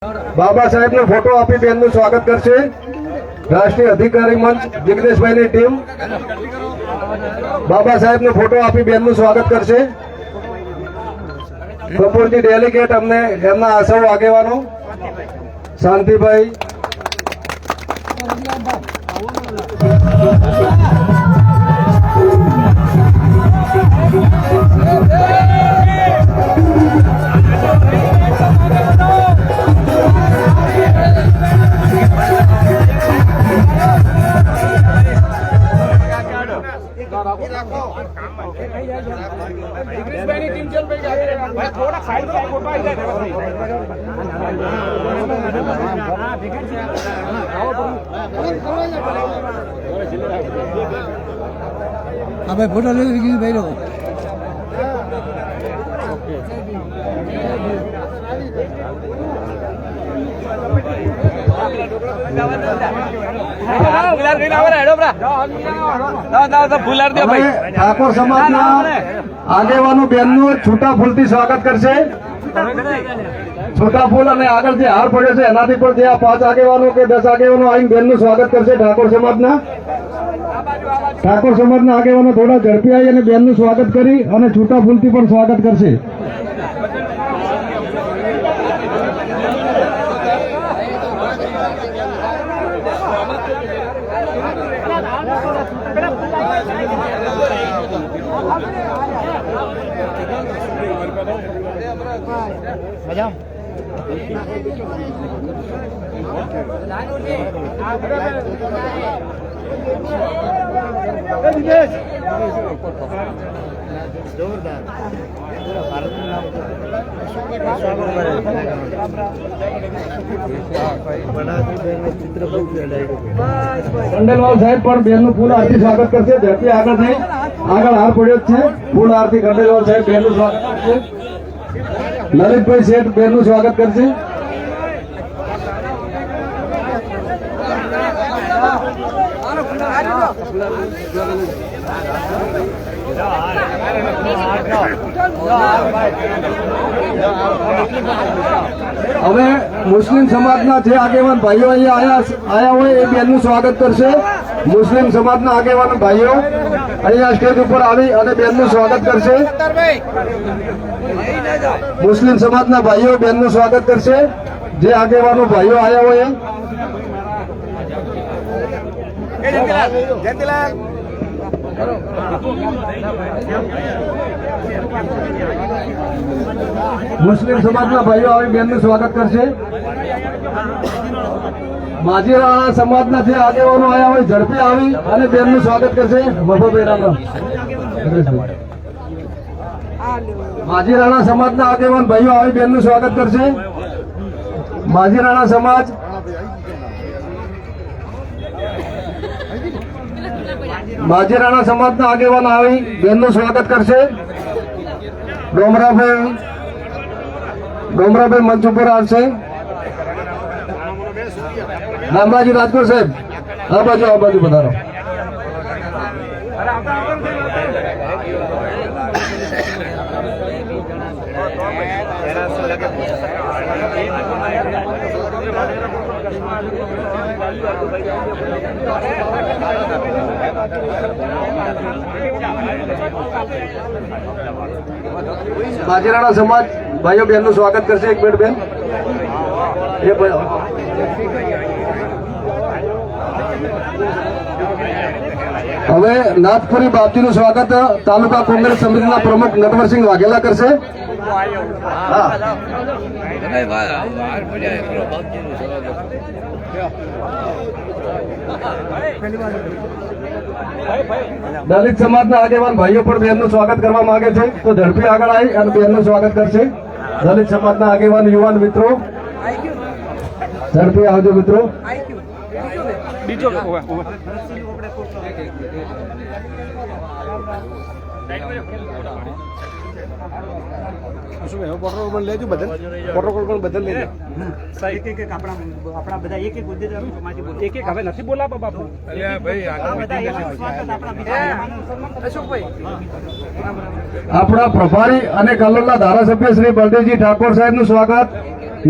બાબા સાહેબનો ફોટો આપી બેનનું સ્વાગત કરશે રાષ્ટ્રીય અધિકારી મંચ જિગ્નેશભાઈની ટીમ બાબા સાહેબનો ફોટો આપી બેનનું સ્વાગત કરશે કપૂરજી ડેલિગેટ અમને એમના સૌ આગેવાનો શાંતિભાઈ ભાઈ ફોટો લઈ ભાઈ લોકો ઠાકોર સમાજના આગેવાનો બેનનું છૂટા ફૂલથી સ્વાગત કરશે છોટા ફૂલ અને આગળ જે હાર પડ્યો છે એનાથી પણ જે 5 આગેવાનો કે 10 આગેવાનો આવીને બેનનું સ્વાગત કરશે ઠાકોર સમાજના આગેવાનો થોડા ઝડપી આવી અને બેનનું સ્વાગત કરી અને છૂટા ફૂલથી પણ સ્વાગત કરશે ખંડેલવાલ સાહેબ પણ બેનનું ફૂલ આરતી સ્વાગત કરશે ઝડપી આગળ થઈ આગળ હાર પડ્યો જ છે ફૂલ આરતી ખંડેલવાલ સાહેબ બેનનું સ્વાગત કરશે લલિતભાઈ શેઠ બેનનું સ્વાગત કરશે હવે મુસ્લિમ સમાજના જે આગેવાન ભાઈઓ અહીંયા આયા હોય એ બેનનું સ્વાગત કરશે મુસ્લિમ સમાજના આગેવાન ભાઈઓ અહીંયા સ્ટેજ ઉપર આવી અને બેનનું સ્વાગત કરશે મુસ્લિમ સમાજના ભાઈઓ બેનનું સ્વાગત કરશે જે આગેવાનો ભાઈઓ આયા હોય મુસ્લિમ સમાજના ભાઈઓ આવી બેનનું સ્વાગત કરશે માજીરાણા સમાજના જે આગેવાનો આયા હોય ઝડપી આવી અને બેનનું સ્વાગત કરશે માજીરાણા સમાજના આગેવાન ભાઈઓ આવી બેનનું સ્વાગત કરશે માજીરાણા સમાજ માજીરાણા સમાજના આગેવાન આવી બેનનું સ્વાગત કરશે ડોમરાભાઈ મંચ ઉપર આવશે રામરાજી રાજકોટ સાહેબ આ બાજુ પધારો માજીરાણા સમાજ ભાઈઓ બહેનનું સ્વાગત કરશે એક મિનિટ બેન હવે નાથપુરી બાપજીનું સ્વાગત તાલુકા કોંગ્રેસ સમિતિના પ્રમુખ નટવરસિંહ વાઘેલા કરશે દલિત સમાજના આગેવાન ભાઈઓ પણ બેનનું સ્વાગત કરવા માંગે છે તો ઝડપી આગળ આવી અને બેનનું સ્વાગત કરશે દલિત સમાજના આગેવાન યુવાન મિત્રો ઝડપી આવજો મિત્રો બીજો પ્રોટોકોલ લેજો બદલ પ્રોટોકોલ બદલ લેજો એક એક આપણા બધા એક એક હોદ્દેદારો સમાજથી બોલો એક એક હવે નથી બોલાવા બાપુ અલ્યા ભાઈ આપણા પ્રભારી અને કલોલના ધારાસભ્ય શ્રી બલદેવજી ઠાકોર સાહેબનું સ્વાગત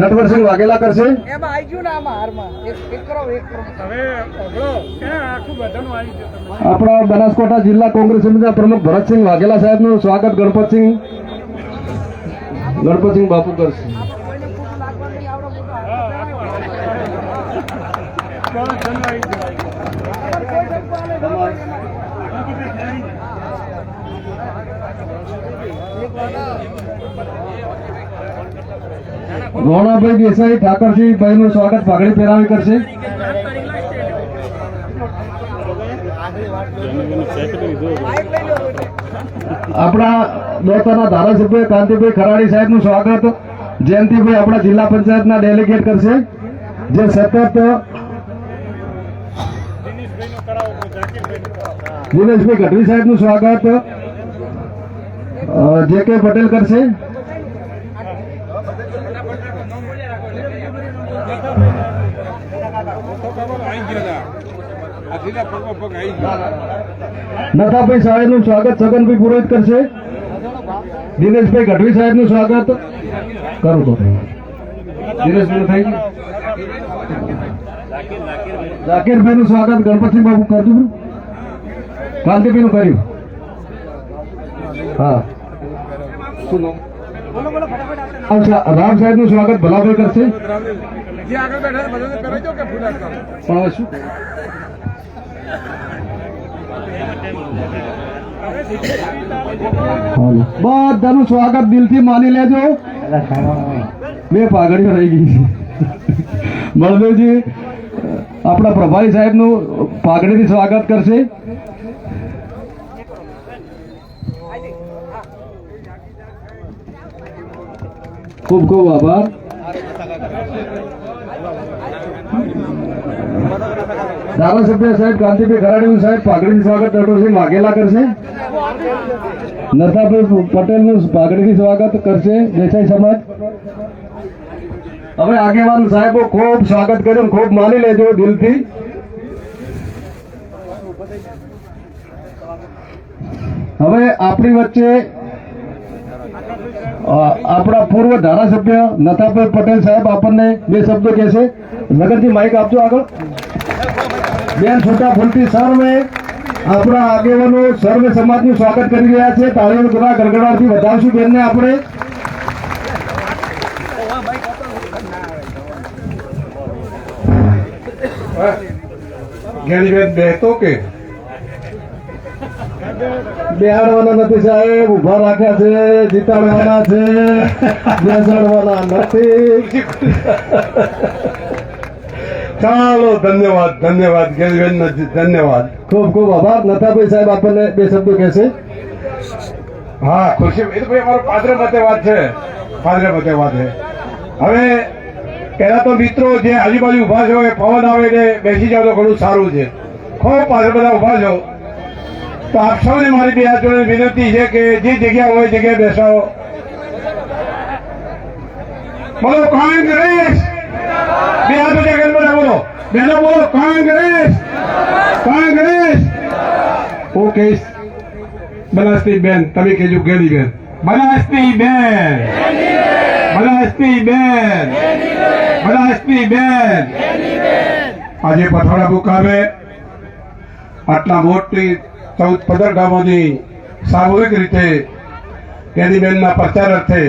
નટવરસિંહ વાઘેલા કરશે. એમાં આવી ગયું ને આમાં હારમાં એક કરો હવે આખું બધાનું આવી ગયું. આપણા બનાસકાંઠા જિલ્લા કોંગ્રેસ સમિતિના પ્રમુખ ભરતસિંહ વાઘેલા સાહેબનું સ્વાગત ગણપતસિંહ બાપુ કરશે. કોઈને ખોટું લાગવાનું નહીં, આવડો મોટો હાથ રોણાભાઈ દેસાઈ ઠાકરસિંહ ભાઈનું સ્વાગત પાઘડી પહેરાવી કરશે. આપણા દોતાના ધારાસભ્ય કાંતિભાઈ ખરાડી સાહેબનું સ્વાગત જયંતિભાઈ આપણા જિલ્લા પંચાયતના ડેલિગેટ કરશે, જે સતત દિનેશભાઈ ગઢવી સાહેબનું સ્વાગત જે કે પટેલ કરશે. નથાભાઈ સાહેબનું સ્વાગત છગનભાઈ પુરોહિત કરશે. દિનેશભાઈ ગઢવી સાહેબનું સ્વાગત કરું તો દિનેશભાઈ થઈ ગયું. ઝાકીરભાઈનું સ્વાગત ગણપતસિંહ બાબુ કરજો. કાંતિભાઈનું કર્યું. હા શું નામ? રામ સાહેબનું સ્વાગત ભલાભાઈ કરશે. પણ હવે શું બધાનું સ્વાગત દિલથી માની લેજો. બે પાઘડીઓ રહી ગઈ. બળદેવજી આપણા પ્રભારી સાહેબનું પાઘડીથી સ્વાગત કરશે. ખૂબ ખૂબ આભાર. ધારાસભ્ય સાહેબ કાંતિભાઈ ખરાડી સાહેબ પાઘડીથી સ્વાગત નટવરસિંહ વાઘેલા કરશે. નરસાભાઈ પટેલનું પાઘડીથી સ્વાગત કરશે દેસાઈ સમાજ. હવે આગેવાન સાહેબો ખૂબ સ્વાગત કર્યું, ખૂબ માની લેજો દિલથી. હવે આપણી વચ્ચે આપણા પૂર્વ ધારાસભ્ય નથાભાઈ પટેલ સાહેબ આપણને બે શબ્દો કહેશે. લગનજી માઇક આપજો આગળ. બેન છોટા ફૂલથી સર્વે આપણા આગેવાનો સર્વે સમાજનું સ્વાગત કરી રહ્યા છે. તાળીઓ દ્વારા ગડગડાટથી વધાવશું બેનને આપણે. જ્ઞાનીબેન બેહતો કે બેહાડવાના નથી સાહેબ, ઉભા રાખ્યા છે. જીતાડવાના છે, બેસાડવાના નથી. ચાલો ધન્યવાદ ધન્યવાદ જ્ઞાનીબેન ધન્યવાદ. ખૂબ ખૂબ આભાર. નથાભાઈ સાહેબ આપણને બે શબ્દો કહેશે. હા ખુરશી એ તો ભાઈ અમારો પાદરે મતે વાત છે. પાદરે મતે વાત છે. હવે પહેલા તો મિત્રો જે આજુબાજુ ઉભા છો એ પવન આવે એટલે બેસી જાવ તો ઘણું સારું છે. ખૂબ પાદરે બધા ઉભા છો તો આપ સૌને મારી બે હાથ જોડે વિનંતી છે કે જે જગ્યા હોય જગ્યાએ બેસાવો. બોલો કોંગ્રેસ. બે હાથ ઊંચા કરીને બધા બોલો. બેનો બોલો કોંગ્રેસ કોંગ્રેસ. ઓકે બનાસની બેન તમે કહેજો ગેલી બેન. બનાસની બેન બનાસની બેન બનાસની બેન. આજે પથોડા મુકામે આટલા મોટી 14-15 ગામોની સામૂહિક રીતે ગેલીબેનના પ્રચાર અર્થે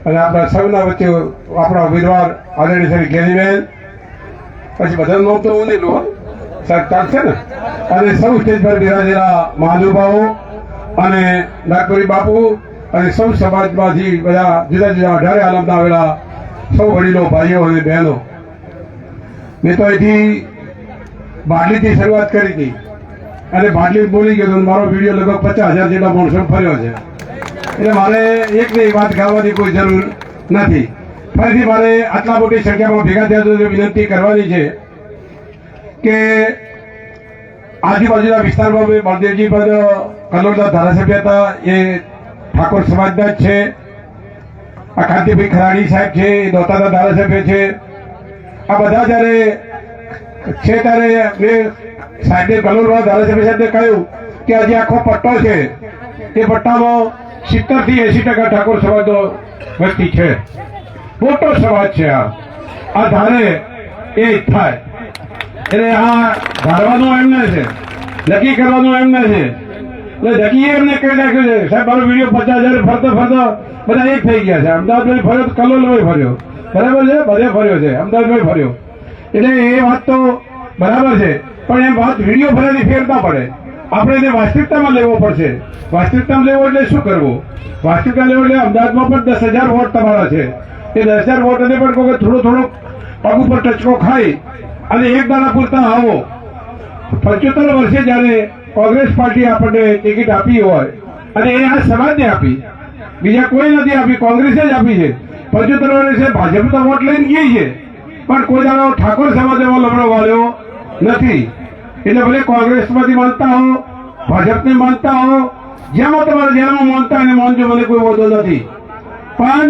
અને આપણા સૌના વચ્ચે આપણા ઉમેદવાર આદરણીય શ્રી ગેલીબેન, પછી બધા નામ તો હું નહીં લો સર ચાલશે ને, અને સૌ સ્ટેજ પર બિરાજેલા મહાનુભાવો અને નાગપુરી બાપુ અને સૌ સમાજમાંથી બધા જુદા જુદા 18 આલમના આવેલા સૌ વડીલો ભાઈઓ અને બહેનો. મેં તો અહીંથી બાટલીથી શરૂઆત કરી હતી અને બાટલી બોલી ગયો તો મારો વિડીયો લગભગ 50,000 જેટલા માણસો ફર્યો છે. એટલે મારે એકની વાત ગાવાની કોઈ જરૂર નથી. ફરીથી મારે આટલા મોટી સંખ્યામાં ભેગા થયા તો વિનંતી કરવાની છે કે આજુબાજુના વિસ્તારમાં બળદેવજી પદ કલોલના ધારાસભ્ય હતા, એ ઠાકોર સમાજના જ છે. આ કાંતિભાઈ ખરાડી સાહેબ છે, એ દોતાના ધારાસભ્ય છે. આ બધા જયારે છે ત્યારે મેં સાહેબે કલોલના ધારાસભ્ય સાહેબને કહ્યું કે આજે આખો પટ્ટો છે, એ પટ્ટામાં 70 થી 80% ઠાકોર સમાજનો વસ્તી છે. મોટો સમાજ છે. આ ધારે એ થાય એટલે આ ધારવાનું એમને છે, નક્કી કરવાનું એમને છે. એટલે નક્કી એમને કહી નાખ્યું છે સાહેબ મારો વિડીયો 50,000 ફરતો બધા એક થઈ ગયા છે. અમદાવાદમાં ફર્યો, કલોલમાં ફર્યો, બરાબર છે, બધે ફર્યો છે, અમદાવાદમાં ફર્યો. એટલે એ વાત તો બરાબર છે, પણ એમ વાત વિડીયો ફર્યાથી ફેર ના પડે. આપણે એને વાસ્તવિકતામાં લેવો પડશે. વાસ્તવિકતામાં લેવો એટલે શું કરવું? વાસ્તવિકતા લેવો એટલે અમદાવાદમાં પણ 10,000 વોટ તમારા છે. એ 10,000 વોટ અને પણ કોઈ થોડો પગ ઉપર ટચકો ખાઈ અને એક દાડા પૂરતા આવો. 75 વર્ષે જયારે કોંગ્રેસ પાર્ટી આપણને ટિકિટ આપી હોય અને એ આ સમાજને આપી, બીજા કોઈ નથી આપી, કોંગ્રેસે જ આપી છે. 75 વર્ષે ભાજપ તો વોટ લઈને ગઈ છે, પણ કોઈ દાડો ઠાકોર સમાજ એવો લમડો વાળ્યો નથી. એટલે ભલે કોંગ્રેસમાંથી માનતા હો, ભાજપને માનતા હો, જેમાં તમારે જેમાં માનતા એને માનજો, મને કોઈ વાંધો નથી. પણ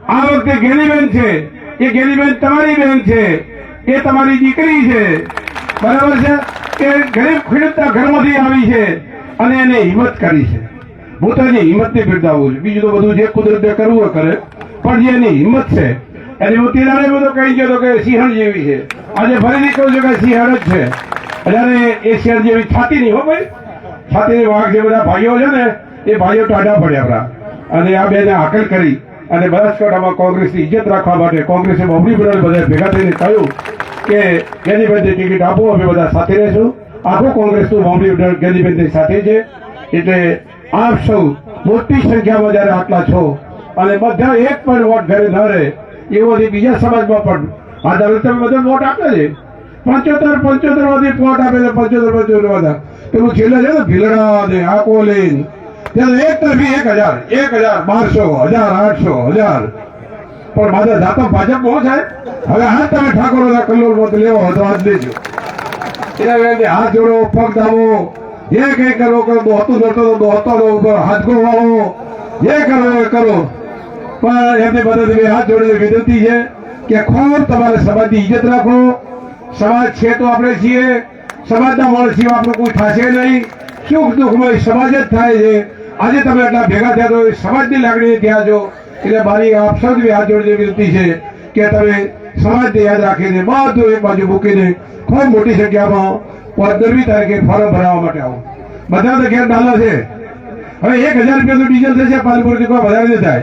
આ વખતે ગેનીબેન છે, એ ગેનીબેન તમારી બેન છે, એ તમારી દીકરી છે, બરાબર છે, કે ગરીબ ખેડૂતના ઘરમાંથી આવી છે અને એને હિંમત કરી છે. હું તો એની હિંમતને બિરદાવું છું. બીજું તો બધું જે કુદરતે કરવું હોય કરે, પણ જે એની હિંમત છે એની હું તિરાડે બધો કહી ગયો કે સિંહણ જેવી છે. આજે ફરીથી કહું છું કે સિંહણ જ છે. જયારે એ સિંહણ જેવી છાતી નહીં હો ભાઈ, છાતીની વાઘ જે બધા ભાઈઓ છે ને એ ભાઈઓ ટાઢા પડ્યા આપણા. અને આ બેને હાકલ કરી અને બનાસકાંઠામાં કોંગ્રેસની ઇજ્જત રાખવા માટે કોંગ્રેસે બમણી બનાવી બધા ભેગા થઈને કહ્યું કે ગેનીબેનની ટિકિટ આપો, અમે બધા સાથે રહેશું. આખું કોંગ્રેસનું બમણી ગેનીબેનની સાથે છે. એટલે આપ સૌ મોટી સંખ્યામાં જયારે આટલા છો અને બધા એક પણ વોટ ઘરે ન રહે એવો બીજા સમાજમાં પણ આ ધારો તમે બધા વોટ આપે છે. 75 માંથી વોટ આપે છે, 75 બધા પેલું છેલ્લે છે ને ભીલડા ને આકો લઈને ત્યારે એક તરફી 1,000, 1,000, 1,200, 1,000, 1,000. પણ મારા જાતો ભાજપ બહુ થાય. હવે હાથ તમે ઠાકોરના કલ્લોલ લેવો હોય તો હાથ લેજો. એટલે હાથ જોડો, પગ દાબો, જે કઈ કરો દોહતું દોહતો હાથ ગોળવાળો જે કરો એ કરો. પણ એમને બધા હાથ જોડે વિનંતી છે કે ખૂબ તમારે સમાજની ઇજ્જત રાખો. સમાજ છે તો આપણે છીએ, સમાજના માણસ છીએ, આપણું કોઈ થશે નહીં. સુખ દુઃખમાં સમાજ જ થાય છે. આજે તમે એટલા ભેગા થયા તો સમાજની લાગણી થયા છો. એટલે મારી આપ સૌ હાથ જોડે વિનંતી છે કે તમે સમાજને યાદ રાખીને બધું એક બાજુ મૂકીને ખૂબ મોટી સંખ્યામાં 15મી તારીખે ફોર્મ ભરાવવા માટે આવો. બધા તો ઘેર ડાલા છે. હવે 1,000 રૂપિયાનું ડીઝલ થશે પાલપુરથી, કોઈ વધારે નહીં થાય.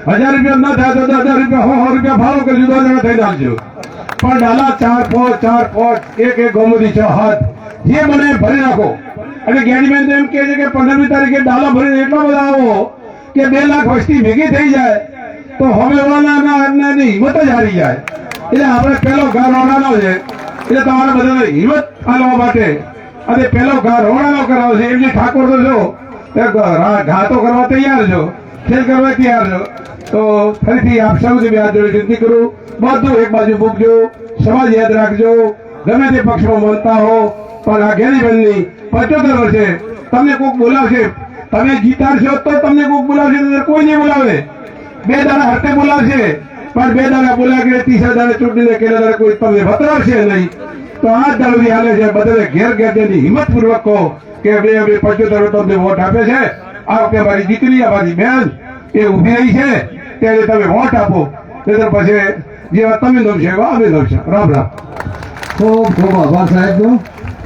1,000 રૂપિયા ન થાય તો 10,000 રૂપિયા 100 રૂપિયા ભાડું કરજો, 10 જણા થઈ નાખજો. પણ ડાલા 4 5 એક ગોમતી 6 હાથ જે મને ભરી નાખો. અને ગેનીબેન એમ કહે છે કે 15મી તારીખે ડાલા ભરીને એટલા બધા આવો કે 2 લાખ વસ્તી ભેગી થઈ જાય તો હવે વાળાની હિંમત જ હારી જાય. એટલે આપણે પેલો ઘર રોડાનો છે. એટલે તમારે બધાને હિંમત આપવા માટે અને પેલો ઘર રોડાનો કરાવો છે. એમની ઠાકોર તો જો ઘા તો કરવા તૈયાર છો, ખેલ કરવા તૈયાર છો. તો ફરીથી આપ સૌને હાથ જોડે વિનંતી કરું, બધું એક બાજુ મૂકજો, સમાજ યાદ રાખજો. ગમે તે પક્ષમાં માનતા હો, પણ આ ગેનીબેનની 75 વર્ષે તમને કોઈક બોલાવશે, તમે જીતાડશો તો તમને કોઈક બોલાવશે, કોઈ નહીં બોલાવે. 2 દાડા હરતે બોલાવશે, પણ 2 દાડા બોલાવે 30 દાડે ચૂંટણીને કેલા દાડે કોઈ તમને વતરાવશે નહીં. તો આ જ દાડોથી હાલે છે. બધાને ઘેર તેની હિંમત પૂર્વક કહો કે બે 75 તમને વોટ આપે છે. આ વખતે મારી દીકરી, અમારી બેન એ ઉભી રહી છે, ત્યારે તમે વોટ આપો. પછી જેવા તમે નમશે એવા અમે નમશે. રામ રામ. ખૂબ ખૂબ આભાર સાહેબનો.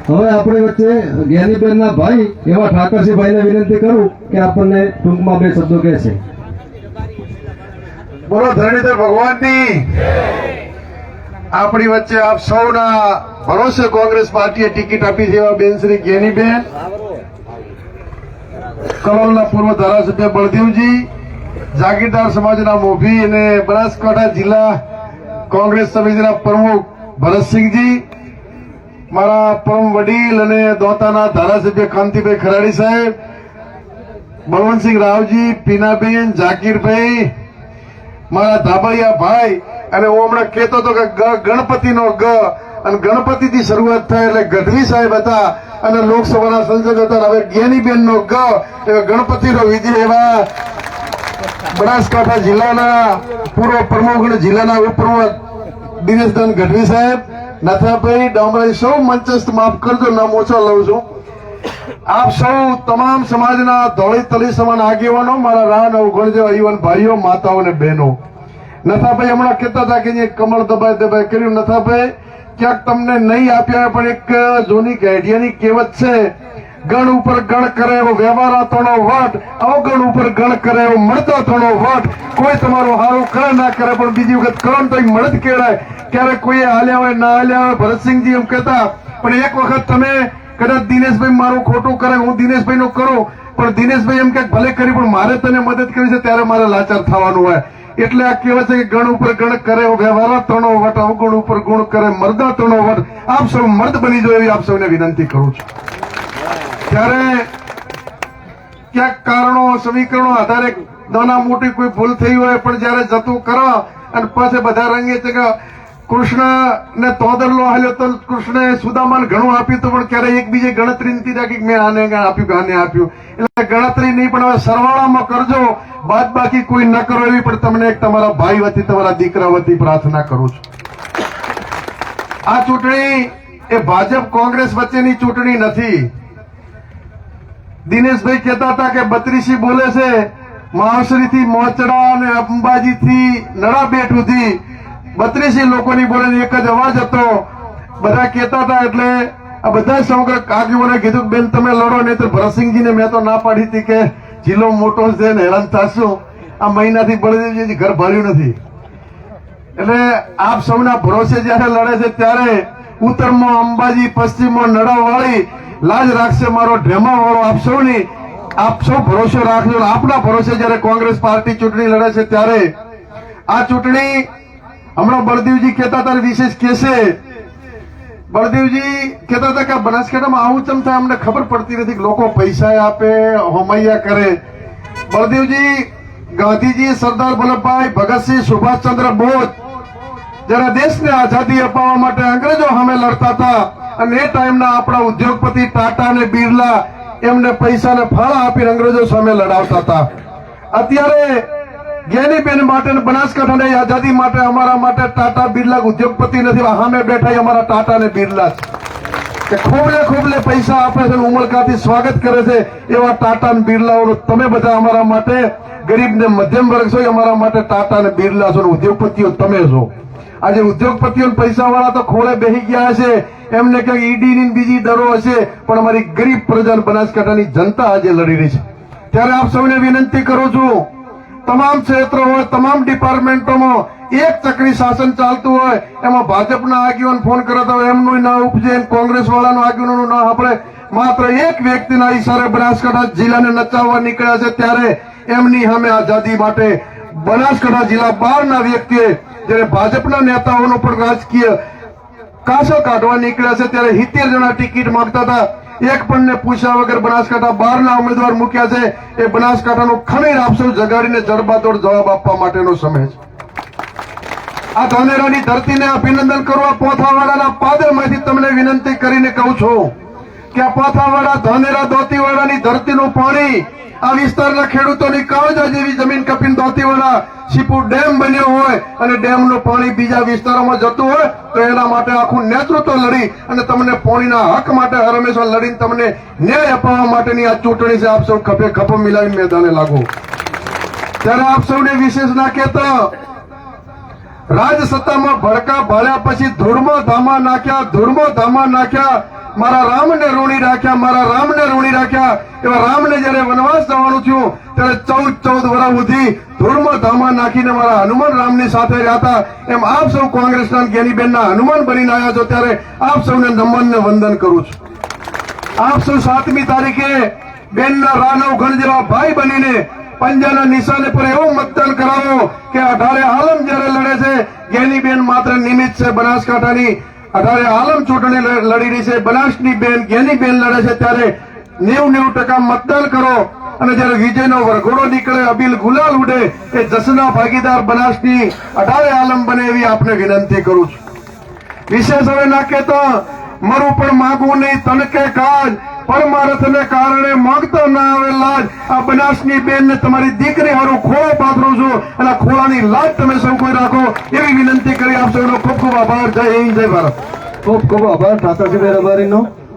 હવે આપણે વચ્ચે જ્ઞાનીબેનના ભાઈ એવા ઠાકરસિંહભાઈને વિનંતી કરું કે આપણને ટૂંકમાં 2 શબ્દો કહેશે. બોલો ધરણીધર ભગવાનની. આપણી વચ્ચે આપ સૌના ભરોસે કોંગ્રેસ પાર્ટીએ ટિકિટ આપી છે એવા બેન શ્રી જ્ઞાનીબેન, કલોલના પૂર્વ ધારાસભ્ય બળદેવજી, જાગીરદાર સમાજના મોભી અને બનાસકાંઠા જિલ્લા કોંગ્રેસ સમિતિના પ્રમુખ ભરતસિંહજી, મારા પરમ વડીલ અને દોતાના ધારાસભ્ય કાંતિભાઈ ખરાડી સાહેબ, બળવંતસિંહ રાવજી, પીનાબેન, જાકીરભાઈ, મારા ધાબળિયા ભાઈ. અને હું હમણાં કહેતો હતો કે ગણપતિનો ગ અને ગણપતિથી શરૂઆત થાય એટલે ગઢવી સાહેબ હતા અને લોકસભાના સંસદ હતા. હવે જ્ઞાનીબેનનો ગ એટલે ગણપતિનો વિજય એવા બનાસકાંઠા જિલ્લાના પૂર્વ પ્રમુખ અને જિલ્લાના ઉપપ્રમુખ દિનેશદાન ગઢવી સાહેબ, નાથાભાઈ ડામરાઈ, સૌ મંચસ્થ માફ કરજો, નામ ઓછા લઉં છું. આપ સૌ તમામ સમાજના ધોળી તલી સમાન આગેવાનો, મારા રાહ નવગણ જેવા યુવાન ભાઈઓ, માતાઓ અને બહેનો, નથાભાઈ હમણાં કહેતા હતા કે જે કમળ દબાય કર્યું. નથાભાઈ ક્યાંક તમને નહીં આપ્યા, પણ એક જૂની ગાઢિયાની કહેવત છે, ગણ ઉપર ગણ કરે એવો વ્યવહાર તણો વટ, અવગણ ઉપર ગણ કરે એવો મળતો તણો વટ. કોઈ તમારું હારું કરે ના કરે, પણ બીજી વખત કરો ને તો મળદ કેળાય. ક્યારેક કોઈ હાલ્યા હોય ના હાલ્યા હોય, ભરતસિંહજી એમ કહેતા, પણ એક વખત તમે કદાચ દિનેશભાઈ મારું ખોટું કરે, હું દિનેશભાઈ નું કરું, પણ દિનેશભાઈ એમ કે ભલે કરી પણ મારે તને મદદ કરી છે, ત્યારે મારે લાચાર થવાનું હોય. એટલે આ કહેવાય છે કે ગણ ઉપર ગણ કરે વ્યવહાર તણો વટ, અવગુણ ઉપર ગુણ કરે મર્દા તણો વટ. આપ સૌ મર્દ બની જો એવી આપ સૌને વિનંતી કરું છું. ત્યારે ક્યાંક કારણો સમીકરણો આધારે નાના મોટી કોઈ ભૂલ થઈ હોય, પણ જયારે જતું કરો અને પાછે બધા રંગે છે કે કૃષ્ણ ને તોદરલો હાલ્યો તો કૃષ્ણે સુદામાને ઘણું આપ્યું હતું, પણ ક્યારે એકબીજે ગણતરી નથી રાખી મેં આને આપ્યું કે આને આપ્યું. એટલે ગણતરી નહીં, પણ હવે સરવાળામાં કરજો, બાદ બાકી કોઈ ન કરો એવી પણ તમને એક તમારા ભાઈ વતી તમારા દીકરા વતી પ્રાર્થના કરું છું. આ ચૂંટણી એ ભાજપ કોંગ્રેસ વચ્ચેની ચૂંટણી નથી. દિનેશભાઈ કહેતા હતા કે 32 બોલે છે, માવસરી થી મોચડા અને અંબાજી થી નડાબેટ સુધી 32 લોકોની બોલે, એક જ અવાજ હતો. બધા કહેતા હતા, એટલે આ બધા સમગ્ર આગેવાનોએ કીધું કે બેન તમે લડો, નહીં તો ભરતસિંહજીને મેં તો ના પાડી હતી કે જિલ્લો મોટો છે ને હેરાન થશું, આ મહિનાથી બળદેવજી ઘર ભાડ્યું નથી. એટલે આપ સૌના ભરોસે જયારે લડે છે ત્યારે ઉત્તરમાં અંબાજી, પશ્ચિમમાં નડાવાળી લાજ રાખશે મારો ઢેમા વાળો આપ સૌની. આપ સૌ ભરોસો રાખજો. આપના ભરોસે જયારે કોંગ્રેસ પાર્ટી ચૂંટણી લડે છે ત્યારે આ ચૂંટણી હમણાં બળદેવજી કહેતા હતા, વિશેષ કહેશે બળદેવજી કહેતા હતા કે બનાસકાંઠામાં આવું ચમ થાય અમને ખબર પડતી નથી, લોકો પૈસા આપે હોમૈયા કરે. બળદેવજી, ગાંધીજી, સરદાર વલ્લભભાઈ, ભગતસિંહ, સુભાષચંદ્ર બોઝ જયારે દેશને આઝાદી અપાવવા માટે અંગ્રેજો સામે લડતા હતા, અને એ ટાઈમના આપણા ઉદ્યોગપતિ ટાટા અને બિરલા એમને પૈસાને ફાળા આપીને અંગ્રેજો સામે લડાવતા હતા. અત્યારે જ્ઞાનીબેન માટે બનાસકાંઠાની આઝાદી માટે અમારા માટે ટાટા બિરલા ઉદ્યોગપતિ નથી, સામે બેઠા અમારા ટાટા અને બિરલા કે ખોબલે પૈસા આપે છે, ઉમળકાથી સ્વાગત કરે છે. એવા ટાટા અને બિરલાઓનું તમે બધા અમારા માટે ગરીબ ને મધ્યમ વર્ગ છો, અમારા માટે ટાટા અને બિરલા છો, ઉદ્યોગપતિઓ તમે છો. આજે ઉદ્યોગપતિઓ પૈસા વાળા તો ખોળે બેસી ગયા હશે, એમને ક્યાંક ઈડી ની બીજી દરો હશે, પણ અમારી ગરીબ પ્રજા બનાસકાંઠાની જનતા આજે લડી રહી છે. ત્યારે આપ સૌને વિનંતી કરું છું, તમામ ક્ષેત્રો હોય, તમામ ડિપાર્ટમેન્ટોમાં એક ચક્રી શાસન ચાલતું હોય, એમાં ભાજપના આગેવાન ફોન કરતા હોય એમનું ના ઉપજે, કોંગ્રેસ વાળાનું આગેવાનનું ના આપણે માત્ર એક વ્યક્તિના ઈશારે બનાસકાંઠા જિલ્લાને નચાવવા નીકળ્યા છે. ત્યારે એમની સામે આઝાદી માટે બનાસકાંઠા જિલ્લા બહારના વ્યક્તિએ જયારે ભાજપના નેતાઓનો પણ રાજકીય કાસો કાઢવા નીકળ્યા છે, ત્યારે 70 જણા ટિકિટ માંગતા હતા, એક પણ ને પૂછ્યા વગર બનાસકાંઠા બહારના ઉમેદવાર મૂક્યા છે. એ બનાસકાંઠાનું ખમીર આપશો જગાડીને જડબાતોડ જવાબ આપવા માટેનો સમય છે. આ ધાનેરાની ધરતીને અભિનંદન કરવા પોથાવાડાના પાદરમાંથી તમને વિનંતી કરીને કહું છું કે આ પોથાવાડા, ધાનેરા, દોતીવાડાની ધરતીનું પાણી આ વિસ્તારના ખેડૂતોની કાળજા જેવી જમીન કપીને દોતીવાડા શીપુ ડેમ બન્યો હોય અને ડેમનું પાણી બીજા વિસ્તારોમાં જતું હોય તો એના માટે આખું નેતૃત્વ લડી અને તમને પાણીના હક માટે હંમેશા લડીને તમને ન્યાય અપાવવા માટેની આ ચૂંટણી છે. આપ સૌ ખભે ખભો મિલાવીને મેદાને લાગો. ત્યારે આપ સૌને વિશેષ ના કહેતા, રાજસત્તામાં ભડકા ભાળ્યા પછી ધૂળમાં ધામા નાખ્યા, મારા રામને ઋણી રાખ્યા, મારા રામને ઋણી રાખ્યા. એવા રામને જયારે વનવાસ જવાનું થયું ત્યારે 14 વર્ષ સુધી ધૂળમાં ધામા નાખીને મારા હનુમાન રામની સાથે રહ્યા હતા. એમ આપ સૌ કોંગ્રેસના જ્ઞાનીબેનના હનુમાન બનીને આવ્યા છો, ત્યારે આપ સૌને નમન ને વંદન કરું છું. આપ સૌ 7મી તારીખે બેનના રાનવ ગણ જેવા ભાઈ બનીને પંજાના નિશાને પર એવું મતદાન કરાવો કે 18 આલમ જયારે લડે છે, જ્ઞાનીબેન માત્ર નિમિત્ત છે. બનાસકાંઠાની 18 આલમ ચૂંટણી લડી રહી છે, બનાસની બેન જ્ઞાનીબેન લડે છે, ત્યારે 90% મતદાન કરો અને જયારે વિજયનો વરઘોડો નીકળે, અબીલ ગુલાલ ઉડે, એ જસના ભાગીદાર બનાસની 18 આલમ બને એવી આપને વિનંતી કરું છું. વિશેષ હવે ના કહેતા મરું પણ માગવું નહીં તનકે કાજ, પરમારથને કારણે માંગતો ના આવે લાજ. આ બનાસની બેન ને તમારી દીકરી હારું ખોળો પાથરું છું અને ખોળાની લાજ તમે સૌ કોઈ રાખો એવી વિનંતી કરી આપ સૌનો ખૂબ ખૂબ આભાર. જય હિન્દ, જય ભારત. ખૂબ ખૂબ આભાર ઠાકોરજી રબારીનો.